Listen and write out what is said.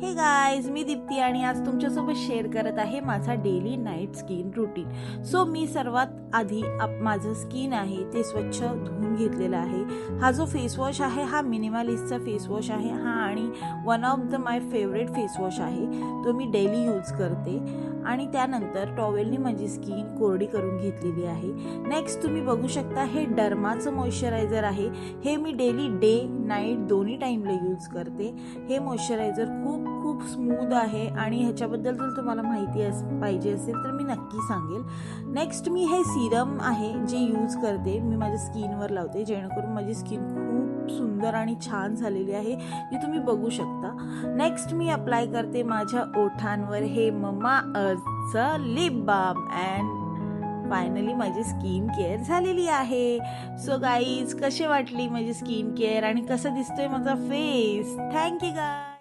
हे गाईज, मी दीप्ती आणि आज तुमच्यासोबत शेअर करत आहे माझा daily night skin routine. So मी सर्वात आधी माझं स्किन आहे ते स्वच्छ धुवून घेतलेलं आहे. हा जो फेसवॉश आहे हा मिनिमलिस्टचा फेसवॉश आहे हा आणि one of the my favourite face wash आहे. तो मी डेली यूज करते आणि त्यानंतर टॉवेलनी माझी स्किन कोरडी करून घेतलेली आहे. नेक्स्ट तुम्ही बघू शकता हे डर्माचं मॉइश्चरायझर आहे. हे मी डेली डे नाईट दोन्ही टाईमला यूज करते. हे मॉइश्चरायझर खूप खूप स्मूथ आहे आणि ह्याच्याबद्दल जर तुम्हाला माहिती पाहिजे असेल तर मी नक्की सांगेल. नेक्स्ट मी हे सिरम आहे जे यूज करते, मी माझ्या स्किनवर लावते जेणेकरून माझी स्किन खूप सुंदर आणि छान झालेली आहे, जे तुम्ही बघू शकता. नेक्स्ट मी अप्लाय करते माझ्या ओठांवर हे ममाअर्थचं लिप बाम अँड फायनली माझी स्किन केअर झालेली आहे. सो गाईज, कशी वाटली माझी स्किन केअर आणि कसं दिसतोय माझा फेस? Thank you guy.